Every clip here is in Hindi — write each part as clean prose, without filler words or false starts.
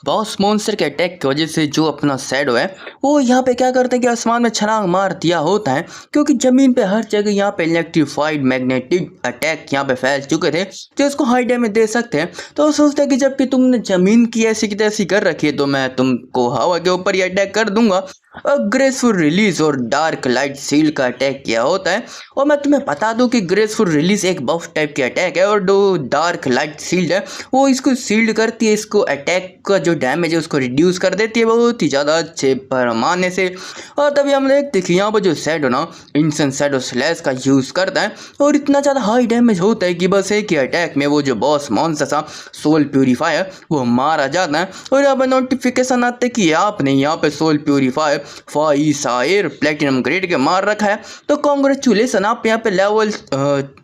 बॉस मॉन्स्टर के अटैक की वजह से जो अपना शैडो है वो यहाँ पे क्या करते हैं कि आसमान में छलांग मार दिया होता है, क्योंकि जमीन पे हर जगह यहाँ पे इलेक्ट्रीफाइड मैग्नेटिक अटैक यहाँ पे फैल चुके थे जो इसको हाई डैमेज दे सकते हैं। तो वो सोचते हैं कि जबकि तुमने जमीन की ऐसी की तैसी कर रखी है तो मैं तुमको हवा के ऊपर ही अटैक कर दूंगा। और ग्रेसफुल रिलीज और डार्क लाइट सील्ड का अटैक किया होता है। और मैं तुम्हें बता दूं कि ग्रेसफुल रिलीज एक बफ टाइप की अटैक है और जो डार्क लाइट सील्ड है वो इसको सील्ड करती है, इसको अटैक का जो डैमेज है उसको रिड्यूस कर देती है बहुत ही ज़्यादा अच्छे पैमाने से। और तभी हम देखते हैं कि यहाँ पर जो शैडो ना इंसेंट शैडो स्लैश का यूज़ करता है और इतना ज़्यादा हाई डैमेज होता है कि बस एक ही अटैक में वो जो बॉस मॉन्स्टर था सोल प्यूरीफायर वो मारा जाता है। और यहाँ पर नोटिफिकेशन आते हैं कि आपने यहाँ पे सोल प्यूरीफायर फाइसायर प्लेटिनम ग्रेड के मार रखा है, तो कॉन्ग्रेचुलेसन आप यहाँ पे लेवल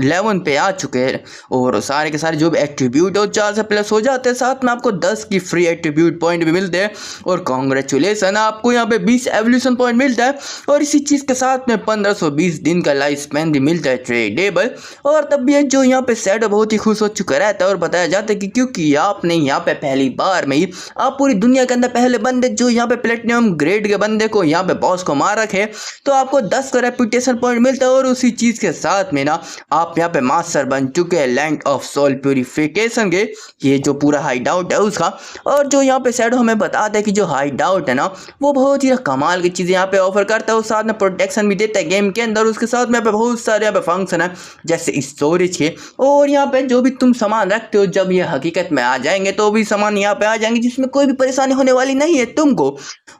11 पे आ चुके हैं। और सारे के सारे जो भी एट्रीब्यूट हो 4 से प्लस हो जाते हैं, साथ में आपको 10 की फ्री एट्रीब्यूट पॉइंट भी मिलते हैं। और कॉन्ग्रेचुलेसन आपको यहाँ पे 20 एवोल्यूशन पॉइंट मिलता है और इसी चीज़ के साथ में 1520 दिन का लाइफ स्पैन भी मिलता है ट्रेडेबल। और तब भी जो यहाँ पे शैडो बहुत ही खुश हो चुका रहता है और बताया जाता है कि क्योंकि आपने यहाँ पे पहली बार में ही आप पूरी दुनिया के अंदर पहले बंदे जो यहाँ पे प्लेटिनम ग्रेड के बंदे को यहाँ पे बॉस को मार रखे, तो आपको 10 का रेपुटेशन पॉइंट मिलता है। और उसी चीज के साथ में ना आप यहाँ पे मास्टर बन चुके हैं लैंड ऑफ सोल प्यूरिफिकेशन के, ये जो पूरा हाइड आउट है उसका। और जो यहाँ पे शैडो हमें बताता है कि जो हाइड आउट है ना वो बहुत ही कमाल की चीज़ें यहाँ पे ऑफर करता है और साथ में प्रोटेक्शन भी देता है गेम के अंदर। उसके साथ में यहाँ पे बहुत सारे यहाँ पे फंक्शन है जैसे स्टोरेज के, और यहाँ पे जो भी तुम सामान रखते हो जब ये हकीकत में आ जाएंगे तो भी सामान यहाँ पे आ जाएंगे जिसमें कोई भी परेशानी होने वाली नहीं है तुमको।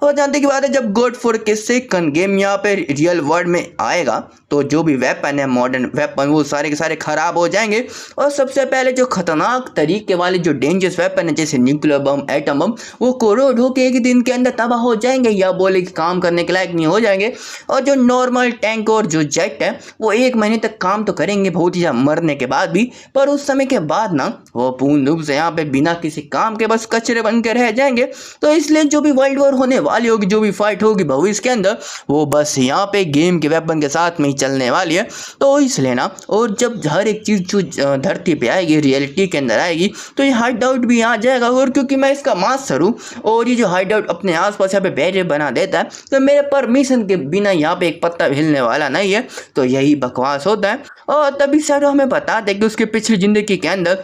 और जानते की बात है जब गॉड फोर के सेकंड गेम यहाँ पे रियल वर्ल्ड में आएगा तो जो भी वेपन है मॉडर्न वेपन वो सारे के सारे खराब हो जाएंगे। और सबसे पहले जो खतरनाक तरीके वाले जो डेंजरस वेपन है जैसे न्यूक्लियर बम एटम बम वो कोरोड होके एक दिन के अंदर तबाह हो जाएंगे या बोले कि काम करने के लायक नहीं हो जाएंगे। और जो नॉर्मल टैंक और जो जेट है वो 1 महीने तक काम तो करेंगे बहुत ही मरने के बाद भी, पर उस समय के बाद ना वो पूर्ण रूप से यहाँ पे बिना किसी काम के बस कचरे बन के रह जाएंगे। तो इसलिए जो भी वर्ल्ड वॉर होने वाली होगी जो भी फाइट होगी भविष्य के अंदर वो बस यहाँ पे गेम के वेपन के साथ में ही चलने वाली है। तो इसलिए ना और जब हर एक चीज़ जो धरती पे आएगी रियलिटी के अंदर आएगी तो ये हाइड आउट भी आ जाएगा। और क्योंकि मैं इसका मास्टर हूँ और ये जो हाइड आउट अपने आसपास यहाँ पे बैरियर बना देता है तो मेरे परमिशन के बिना यहाँ पे एक पत्ता भी हिलने वाला नहीं है। तो यही बकवास होता है। और तभी सर हमें बता दें कि उसके पिछली जिंदगी के अंदर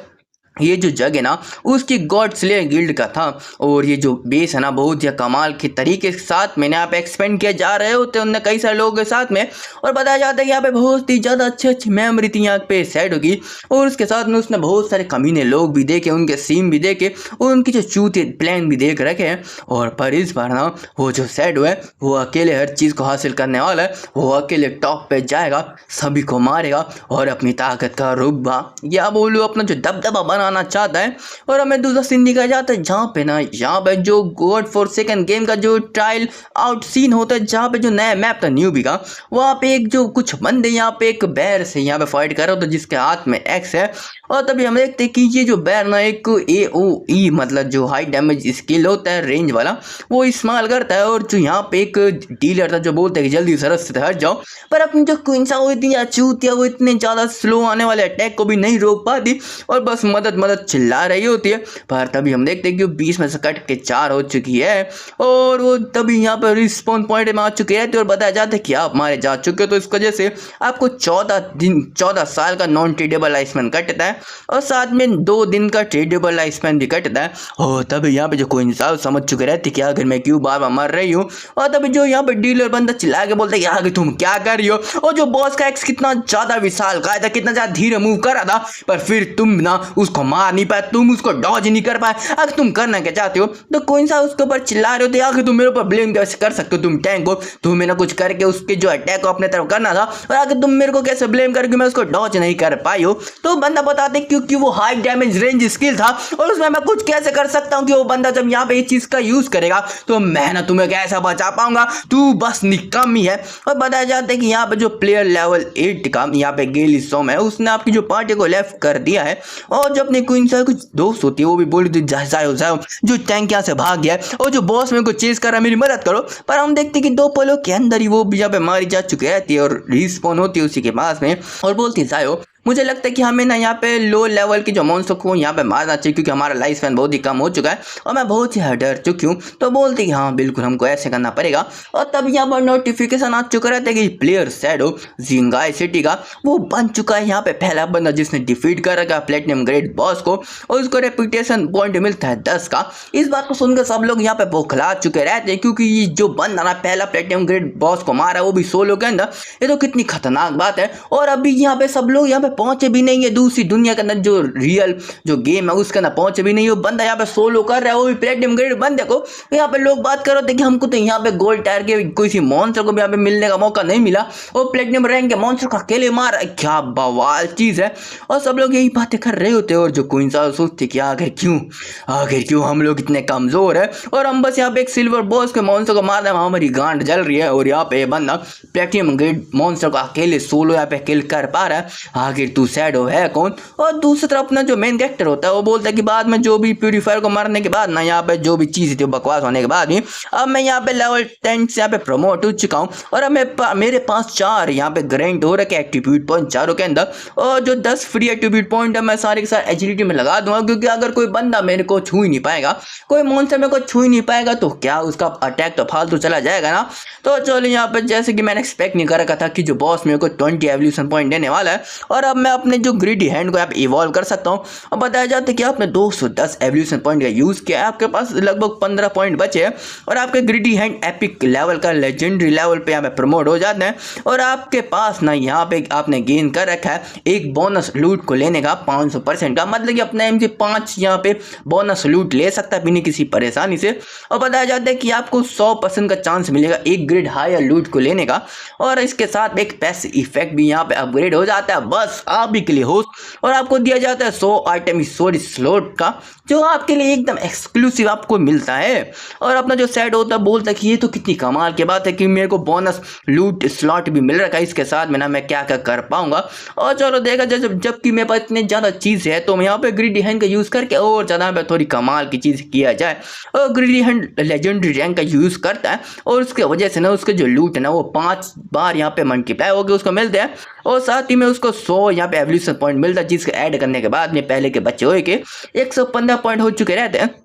ये जो जग है ना उसकी गॉड स्लेयर गिल्ड का था। और ये जो बेस है ना बहुत ही कमाल के तरीके के साथ मैंने यहाँ पे एक्सपेंड किया जा रहे होते हैं उनने कई सारे लोगों के साथ में। और बताया जाता है कि यहाँ पे बहुत ही ज़्यादा अच्छी मेमोरी थी यहाँ पे सेट होगी। और उसके साथ में उसने बहुत सारे कमीने लोग भी देखे, उनके सीन भी देखे और उनकी जो चूते प्लान भी देख रखे हैं। और पर इस बार ना वो जो शैडो है वो अकेले हर चीज़ को हासिल करने वाला है। वो अकेले टॉप पे जाएगा, सभी को मारेगा और अपनी ताकत का रुतबा या बोलो अपना जो दबदबा आना चाहता है। और हमें दूसरा सीन दिखाया जाता है जहाँ पे ना यहाँ पे जो गॉड फोर सेकंड गेम का जो ट्रायल आउट सीन होता है जहाँ पे जो नया मैप था न्यूबी का, वहाँ पे एक जो कुछ बंदे यहाँ पे एक बैर से यहाँ पे फाइट कर रहे होते जिसके हाथ में एक्स है। और तभी हम देखते हैं कि ये जो बैर ना एक AOE मतलब जो हाई डैमेज स्किल होता है रेंज वाला वो इस्तेमाल करता है। और जो यहाँ पे एक डीलर था जो बोलता है कि जल्दी सरस से हट जाओ, पर अपनी जो क्वींसा वो इतनी अचूतिया वो इतने ज़्यादा स्लो आने वाले अटैक को भी नहीं रोक पाती और बस मदद चिल्ला रही होती है। पर तभी हम देखते हैं कि 20 में से कट के 4 हो चुकी है और वो तभी यहाँ पर रिस्पॉन्स पॉइंट में आ चुके हैं। और बताया जाता है कि आप मारे जा चुके हो तो इस वजह से आपको 14 साल का नॉन ट्रेडेबल लाइफ स्पैन कटता है और साथ में 2 दिन का ट्रेडेबल लाइफ स्पैन भी कटता है। और तभी यहाँ पे जो कोई इंसान समझ चुके रहते कि आखिर मैं क्यों बार बार मर रही हूँ। और तभी जो यहाँ पे डीलर बंदा चिल्ला के बोलता है कि आगे तुम क्या कर रही हो। और जो बॉस का एक्स कितना ज़्यादा विशाल का था, कितना ज़्यादा धीरे मूव कर रहा था, पर फिर तुम ना उसको मार नहीं पाए, तुम उसको डॉज नहीं कर पाए। अगर तुम करना क्या चाहते हो तो कोई सा उसके ऊपर चिल्ला रहे होते आगे तुम मेरे ऊपर ब्लेम कैसे कर सकते हो, तुम टैंक हो, तुम्हें ना कुछ करके उसके जो अटैक को अपने तरफ करना था और अगर तुम मेरे को कैसे ब्लेम करके मैं उसको डॉज नहीं कर पाई हो। तो बंदा बताते क्योंकि वो हाई डैमेज रेंज स्किल था और उसमें मैं कुछ कैसे कर सकता हूँ कि वो बंदा जब यहाँ पे इस चीज का यूज करेगा तो मैं ना तुम्हें कैसे बचा पाऊंगा, तू बस निकम्मी है। और बताया जाता है कि यहाँ पे जो प्लेयर लेवल 8 का यहाँ पे गेली सोम है उसने आपकी जो पार्टी को लेफ्ट कर दिया है। और जो अपने क्वीन से कुछ दोस्त होती है वो भी बोली थी जाओ जो टैंक यहाँ से भाग गया है और जो बॉस मेरे को चेज कर रहा है मेरी मदद करो। पर हम देखते कि 2 पलों के अंदर ही वो यहाँ पे मारी जा चुकी रहती है और रिस्पॉन होती है उसी के पास में और बोलती जाओ मुझे लगता है कि हमें ना यहाँ पे लो लेवल के जो मॉन्स्टर को यहाँ पे मारना चाहिए, क्योंकि हमारा लाइफ स्पैन बहुत ही कम हो चुका है और मैं बहुत ही डर चुकी हूँ। तो बोलते कि हाँ बिल्कुल हमको ऐसे करना पड़ेगा। और तब यहाँ पर नोटिफिकेशन आ चुका रहता है कि प्लेयर शैडो जिंगाई सिटी का वो बन चुका है यहाँ पे पहला बंदा जिसने डिफीट कर रखा है प्लेटिनम ग्रेड बॉस को, और उसको रेपुटेशन पॉइंट मिलता है 10 का। इस बात को सुनकर सब लोग यहाँ पे बौखला चुके रहते हैं, क्योंकि ये जो बंदा ना पहला प्लेटिनम ग्रेड बॉस को मारा वो भी सोलो के अंदर, ये तो कितनी खतरनाक बात है। और अभी यहाँ पे सब लोग यहाँ पे पहुंचे भी नहीं है दूसरी दुनिया के अंदर, जो रियल जो गेम है उसके अंदर पहुंचे भी नहीं। वो बंदा यहाँ पे सोलो कर रहा है, वो भी प्लेटिनम ग्रेड बंदे को। यहाँ पे लोग बात कर रहे थे कि हमको तो यहाँ पे गोल्ड टायर के किसी मॉन्स्टर को भी यहाँ पे मिलने का मौका नहीं मिला, और प्लेटिनम रैंक के मॉन्स्टर को अकेले मार, क्या बवाल चीज है। और सब लोग यही बातें कर रहे होते हैं, और जो क्वीन सोचते कि आखिर क्यों हम लोग इतने कमजोर है, और हम बस यहाँ पे एक सिल्वर बॉस के मॉन्स्टर को मारना है, हमारी गांड जल रही है। और यहाँ पे बंदा प्लेटिनम ग्रेड मॉन्स्टर को अकेले सोलो यहाँ पे किल कर पा रहा है, आखिर तू शैडो है कौन। और दूसरी तरफ अपना जो मेन कैरेक्टर होता है वो बोलता है कि बाद में जो भी प्यूरीफायर को मारने के बाद ना यहाँ पे जो भी चीज थी बकवास होने के बाद भी अब मैं यहाँ पे लेवल 10 से यहाँ पे प्रमोट हो चुका हूँ, और अब मेरे पास 4 यहाँ पे ग्रेंट हो रखे एट्रीब्यूट पॉइंट चारों के अंदर, और जो 10 फ्री एट्रीब्यूट पॉइंट है मैं सारे के सारे एजिलिटी में लगा दूंगा, क्योंकि अगर कोई बंदा मेरे को छू ही नहीं पाएगा, कोई मॉन्स्टर मेरे को छू ही नहीं पाएगा, तो क्या उसका अटैक तो फालतू चला जाएगा ना। तो चलो यहाँ पे जैसे कि मैंने एक्सपेक्ट नहीं कर रखा था कि जो बॉस मेरे को 20 एवोल्यूशन पॉइंट देने वाला है, और अब मैं अपने जो ग्रिडी हैंड को यहाँ पे इवॉल्व कर सकता हूँ। अब बताया जाता है कि आपने 210 एवोल्यूशन पॉइंट का यूज किया है, आपके पास लगभग 15 पॉइंट बचे हैं, और आपके ग्रिडी हैंड एपिक लेवल का लेजेंडरी लेवल पे यहाँ पे प्रमोट हो जाते हैं। और आपके पास ना यहाँ पे आपने गेन कर रखा है एक बोनस लूट को लेने का 500% का, मतलब कि अपने एम 5 यहाँ पे बोनस लूट ले सकता है बिना किसी परेशानी से। और बताया जाता है कि आपको 100% का चांस मिलेगा एक ग्रेड हायर लूट को लेने का, और इसके साथ एक पैस इफेक्ट भी यहाँ पे अपग्रेड हो जाता है बस आप भी के लिए हो। और आपको दिया जाता है 100 आइटम स्लॉट का, जो आपके लिए एकदम एक्सक्लूसिव आपको मिलता है। और अपना जो सेट होता है बोलता है कि ये तो कितनी कमाल की बात है कि मेरे को बोनस लूट स्लॉट भी मिल रखा है, इसके साथ में ना मैं क्या क्या कर पाऊंगा। और चलो देखा जाए जबकि मेरे पास इतनी ज़्यादा चीज़ है, तो मैं यहाँ पे ग्रिडी हैंड का यूज़ करके और ज़्यादा पे थोड़ी कमाल की चीज़ किया जाए। और ग्रिडी हैंड लेजेंडरी रैंक का यूज़ करता है, और उसके वजह से ना उसके जो लूट है ना वो 5 बार यहाँ पे मल्टीप्लाई होकर उसको मिलते हैं, और साथ ही में उसको 100 यहाँ पे एवोल्यूशन पॉइंट मिलता है, जिसके ऐड करने के बाद में पहले के बच्चे हुए के 115 पॉइंट हो चुके रहते हैं।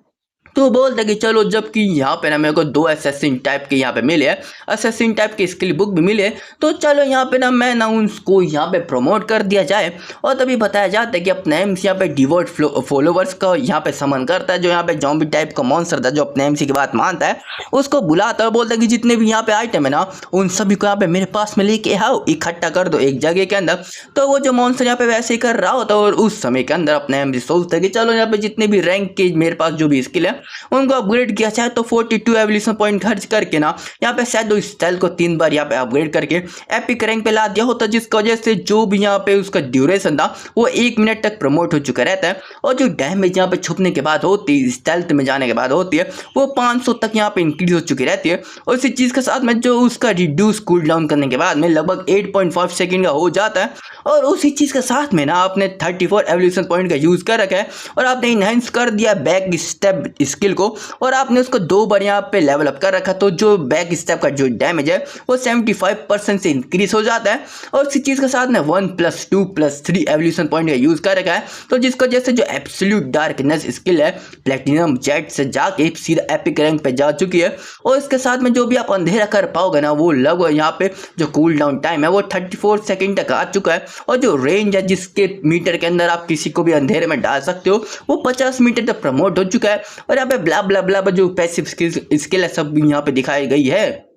तो बोलते कि चलो जबकि यहाँ पे ना मेरे को 2 असैसिन टाइप के यहाँ पे मिले, असैसिन टाइप की स्किल बुक भी मिले, तो चलो यहाँ पे ना मैं ना उनको यहाँ पे प्रमोट कर दिया जाए। और तभी बताया जाता है कि अपने एमसी यहाँ पे डिवोट फॉलोवर्स का यहाँ पे समन करता है, जो यहाँ पे जॉम्बी टाइप का मॉन्स्टर था जो अपने एमसी की बात मानता है, उसको बुलाता है, बोलता है कि जितने भी यहाँ पे आइटम है ना उन सभी को यहाँ पे मेरे पास में लेके आओ, इकट्ठा कर दो एक जगह के अंदर। तो वो जो मॉन्स्टर यहाँ पे वैसे ही कर रहा होता है, और उस समय के अंदर अपने एमसी सोचता है कि चलो यहाँ पे जितने भी रैंक के मेरे पास जो भी स्किल है उनको अपग्रेड किया जाए। तो 42 एवोल्यूशन पॉइंट खर्च करके ना यहाँ पे शैडो स्टाइल को 3 बार यहाँ पे अपग्रेड करके एपिक रैंक पे ला दिया होता, जिसकी वजह से जो भी यहाँ पे उसका ड्यूरेशन था वो 1 मिनट तक प्रमोट हो चुका रहता है, और जो डैमेज यहाँ पे छुपने के बाद होती है, स्टेल्थ में जाने के बाद होती है, वो 500 तक यहाँ पे इंक्रीज हो चुकी रहती है। और इसी चीज़ के साथ में जो उसका रिड्यूस कूल डाउन करने के बाद में लगभग 8.5 सेकेंड का हो जाता है। और उसी चीज़ के साथ में ना आपने 34 एवोल्यूशन पॉइंट का यूज़ कर रखा है, और आपने इनहेंस कर दिया बैक स्टेप स्किल को, और आपने उसको 2 बार यहाँ पे लेवल अप कर रखा, तो जो बैक स्टेप का जो डैमेज है वो 75% से इंक्रीज हो जाता है। और इसी चीज़ के साथ में 1+2+3 एवोल्यूशन पॉइंट का यूज़ कर रखा है, तो जिसको जैसे जो एब्सोल्यूट डार्कनेस स्किल है प्लेटिनम जेट से जाके सीधा एपिक रैंक पे जा चुकी है। और इसके साथ में जो भी आप अंधेरा कर पाओगे ना वो लगभग यहाँ पे जो कूल डाउन टाइम है वो 34 सेकेंड तक आ चुका है, और जो रेंज है जिसके मीटर के अंदर आप किसी को भी अंधेरे में डाल सकते हो वो 50 मीटर तक प्रमोट हो चुका है। और यहाँ पे ब्ला ब्ला ब्ला जो पैसिव स्किल है सब यहाँ पे दिखाई गई है।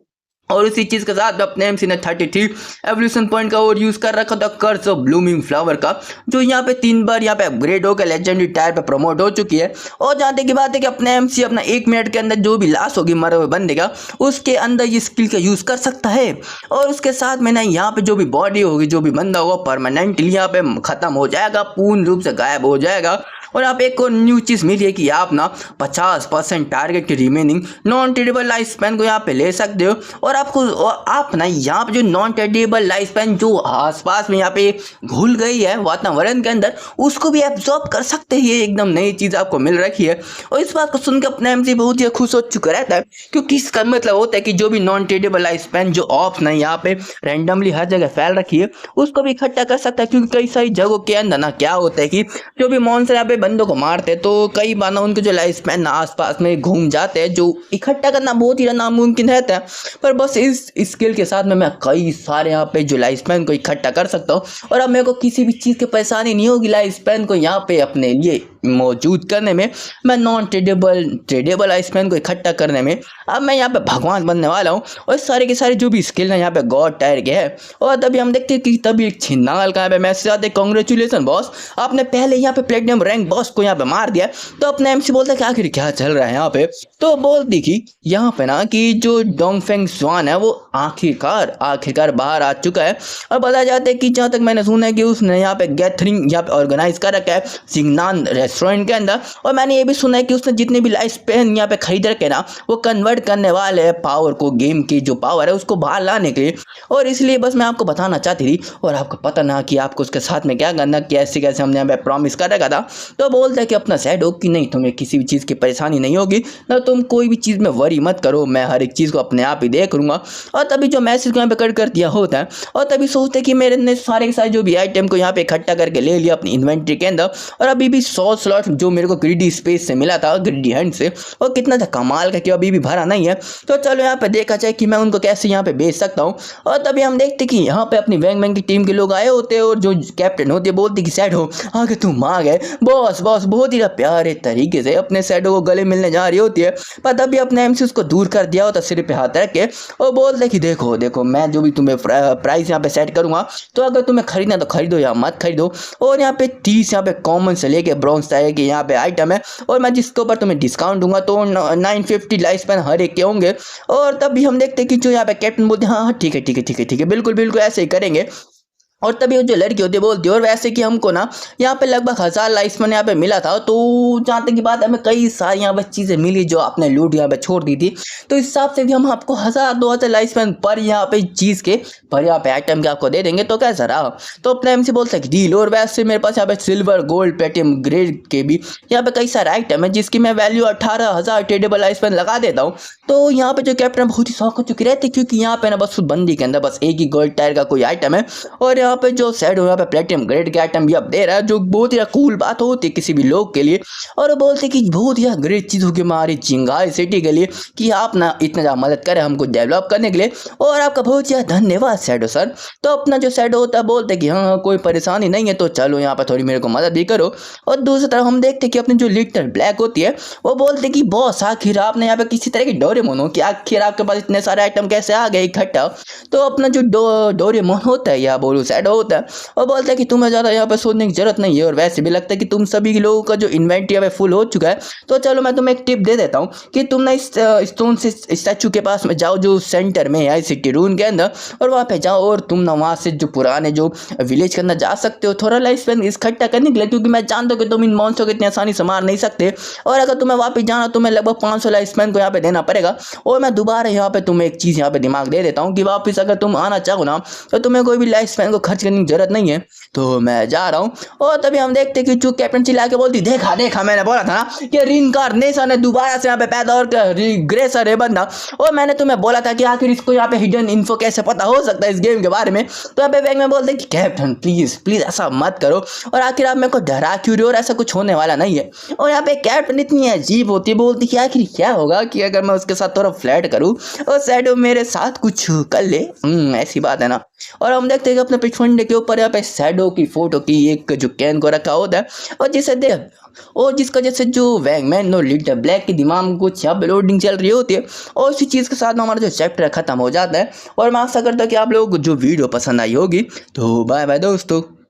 और इसी चीज़ के साथ अपने एमसी ने 33 एवोल्यूशन पॉइंट का और यूज़ कर रखा था कर्स ऑफ ब्लूमिंग फ्लावर का, जो यहाँ पे 3 बार यहाँ पे अपग्रेड होकर लेजेंडरी टायर पे प्रमोट हो चुकी है। और जानते की बात है कि अपने एमसी अपना 1 मिनट के अंदर जो भी लाश होगी मरे हुए बंदे का उसके अंदर ये स्किल का यूज़ कर सकता है। और उसके साथ में ना यहाँ पे जो भी बॉडी होगी जो भी बंदा होगा परमानेंटली यहाँ पे ख़त्म हो जाएगा, पूर्ण रूप से गायब हो जाएगा। और आप एक और न्यू चीज़ मिली है कि आप ना 50% टारगेट के remaining non tradable life span को यहाँ पे ले सकते हो। और आप ना यहाँ पे जो नॉन ट्रेडेबल लाइफ स्पैन जो आसपास में यहाँ पे घुल गई है वातावरण के अंदर, उसको भी एब्जॉर्ब कर सकते हैं। ये एकदम नई चीज़ आपको मिल रखी है। और इस बात को सुनकर अपने एमसी बहुत ही खुश हो चुका रहता है, क्योंकि इसका मतलब होता है कि जो भी नॉन ट्रेडेबल लाइफ स्पैन जो ऑप्शन है यहाँ पे रैंडमली हर जगह फैल रखी है, उसको भी इकट्ठा कर सकता है। क्योंकि कई सारी जगहों के अंदर ना क्या होता है कि जो भी मॉन्स्टर यहाँ पे बंदों को मारते हैं, तो कई बार ना उनके जो लाइफ स्पैन आसपास में घूम जाते हैं, जो इकट्ठा करना बहुत ही नामुमकिन रहता है। पर बस इस स्किल के साथ में मैं कई सारे यहाँ पे जो लाइफ स्पैन को इकट्ठा कर सकता हूँ, और अब मेरे को किसी भी चीज़ की परेशानी नहीं होगी लाइफ स्पैन को यहाँ पे अपने लिए मौजूद करने में। मैं नॉन ट्रेडेबल लाइफ स्पैन को इकट्ठा करने में अब मैं यहाँ पे भगवान बनने वाला हूँ। और सारे के सारे जो भी स्किल है यहाँ पे गॉड टायर के है। और तभी हम देखते हैं कि तभी एक छिन्नाल का यहाँ पे मैसेज आते हैं, कांग्रेचुलेसन बॉस, आपने पहले यहाँ पे प्लेटिनम रैंक बॉस को यहाँ पे मार दिया। तो अपने एमसी बोलता है कि आखिर क्या चल रहा है यहाँ पे। तो बोलती कि यहाँ पे ना कि जो डोंगफेंग स्वान है वो आखिरकार बाहर आ चुका है। और बताया जाता है कि जहाँ तक मैंने सुना है कि उसने यहाँ पे गैथरिंग यहाँ पे ऑर्गेनाइज कर रखा है सिंगनान रेस्टोरेंट के अंदर। और मैंने ये भी सुना है कि उसने जितने भी लाइफ स्पैन यहाँ पे खरीद रखे ना, वो कन्वर्ट करने वाले हैं पावर को, गेम की जो पावर है उसको बाहर लाने के लिए। और इसलिए बस मैं आपको बताना चाहती थी, और आपको पता ना कि आपको उसके साथ में क्या करना, कैसे हमने यहाँ पे प्रॉमिस कर रखा था। तो बोलता है कि अपना सेट हो कि नहीं, तुम्हें किसी भी चीज़ की परेशानी नहीं होगी ना, तुम कोई भी चीज़ में वरी मत करो, मैं हर एक चीज़ को अपने आप ही देख लूँगा। और तभी जो मैसेज को यहाँ पे कट कर दिया होता है, और तभी सोचते कि मेरे ने सारे के सारे जो भी आइटम को यहाँ पे इकट्ठा करके ले लिया अपनी इन्वेंट्री के अंदर। और अभी भी 100 स्लॉट जो मेरे को ग्रिडी स्पेस से मिला था, ग्रिडी हैंड से, और कितना था कमाल का कि अभी भी भरा नहीं है। तो चलो यहाँ पे देखा जाए कि मैं उनको कैसे यहाँ पे बेच सकता हूँ। और तभी हम देखते कि यहाँ पे अपनी वैंग की टीम के लोग आए होते हैं, और जो कैप्टन होती है बोलती कि सैडो आगे तुम आ गए बॉस बहुत ही प्यारे तरीके से अपने सैडो को गले मिलने जा रही होती है। पर तभी अपने एमसी उसको दूर कर दिया होता सिर पे हाथ रख के, और बोलते कि देखो मैं जो भी तुम्हें प्राइस यहाँ पे सेट करूँगा, तो अगर तुम्हें खरीदना तो खरीदो या मत खरीदो। और यहाँ पे 30 यहाँ पे कॉमन से लेके ब्रॉन्ज तक के यहाँ पे आइटम है, और मैं जिसके ऊपर तुम्हें डिस्काउंट दूंगा तो 950 लाइफ स्पैन हर एक के होंगे। और तभी हम देखते हैं कि जो यहाँ पे कैप्टन बोलते हैं हाँ ठीक है बिल्कुल ऐसे ही करेंगे। और तभी वो जो लड़की होती है बोलती है, और वैसे कि हमको ना यहाँ पे लगभग 1000 लाइफ स्पैन यहाँ पे मिला था। तो जहाँ तक की बात है, हमें कई सारी यहाँ पे चीज़ें मिली जो आपने लूट यहाँ पे छोड़ दी थी। तो इस हिसाब से भी हम आपको 1000-2000 लाइफ स्पैन पर यहाँ पे चीज़ के पर यहाँ पे आइटम के आपको दे देंगे। तो कैसा रहा? तो अपने एमसी बोलता है कि डील। और वैसे मेरे पास यहाँ पे सिल्वर, गोल्ड, प्लेटिनम, ग्रेड के भी यहाँ पे कई सारे आइटम है, जिसकी मैं वैल्यू 18,000 ट्रेडेबल लाइफ स्पैन लगा देता हूँ। तो यहाँ पे जो कैप्टन बहुत ही शौक हो चुकी रहती है, क्योंकि यहाँ पे ना बस बंदी के अंदर बस एक ही गोल्ड टायर का कोई आइटम है। और यहाँ पे जो सेट यहाँ पे प्लेटिनम ग्रेड के आइटम भी अब दे रहा है, जो बहुत ही कूल बात होती है किसी भी लोग के लिए। और वो बोलते कि बहुत ही ग्रेट चीज़ होगी हमारी चिंगाई सिटी के लिए कि आप ना इतना ज़्यादा मदद करें हमको डेवलप करने के लिए, और आपका बहुत ज़्यादा धन्यवाद सैडो सर। तो अपना जो सैडो होता है बोलते कि हाँ कोई परेशानी नहीं है, तो चलो यहाँ पर थोड़ी मेरे को मदद भी करो। और दूसरी तरफ हम देखते कि अपनी जो लिटिल ब्लैक होती है वो बोलते कि बॉस आखिर आपने यहाँ पे किसी तरह की डोरेमोन हो कि आखिर आपके पास इतने सारे आइटम कैसे आ गए इकट्ठा। तो अपना जो डोरेमोन होता है या बोलो सैडो होता है, और बोलता है कि तुम्हें ज़्यादा यहाँ पे सोचने की जरूरत नहीं है, और वैसे भी लगता है कि तुम सभी लोगों का जो इन्वेंटरी यहाँ पे फुल हो चुका है। तो चलो मैं तुम्हें एक टिप दे देता हूँ कि तुम ना इस स्टोन से स्टैचू के पास में जाओ जो सेंटर में है सिटी रून के अंदर, और वहाँ पे जाओ, और तुम ना वहाँ से जो पुराने जो विलेज के अंदर जा सकते हो थोड़ा लाइफ स्पैन इकट्ठा करने के लिए, क्योंकि मैं जानता हूँ कि तुम इन मॉन्स्टर को इतनी आसानी से मार नहीं सकते। और अगर तुम्हें वापस जाना तो तुम्हें लगभग 500 लाइफ स्पैन को यहाँ पे देना पड़ेगा। और मैं दोबारा यहाँ पे तुम्हें एक चीज़ यहाँ पे दिमाग दे देता हूँ कि वापस अगर तुम आना चाहो ना, तो तुम्हें कोई भी लाइफ स्पैन को खर्च करने की जरूरत नहीं है। तो मैं जा रहा हूँ। और तभी हम देखते कि जो कैप्टन चिल्ला के बोलती देखा मैंने बोला था ना कि रिइंकार्नेशन है, दोबारा से यहाँ पे पैदा और रिग्रेसर है बंदा। और मैंने तुम्हें बोला था कि आखिर इसको यहाँ पे हिडन इन्फो कैसे पता हो सकता है इस गेम के बारे में। तो यहाँ पे बैंक में बोलते कि कैप्टन प्लीज ऐसा मत करो, और आखिर आप मेरे को डरा क्यों रहे हो, और ऐसा कुछ होने वाला नहीं है। और यहाँ पे कैप्टन इतनी अजीब होती है, बोलती कि आखिर क्या होगा कि अगर मैं उसके साथ थोड़ा फ्लर्ट करूँ और सैडो मेरे साथ कुछ कर ले, ऐसी बात है ना। और हम देखते हैं कि अपने पिछवंडे के ऊपर यहाँ पे सैडो की फोटो की एक जो कैन को रखा होता है, और जिसे देख और जिसका जैसे जो वैंगमैन और लिटिल ब्लैक के दिमाग में कुछ यहाँ पे लोडिंग चल रही होती है। और इसी चीज़ के साथ में हमारा जो चैप्टर खत्म हो जाता है। और मैं आशा करता हूँ कि आप लोगों को जो वीडियो पसंद आई होगी। तो बाय बाय दोस्तों।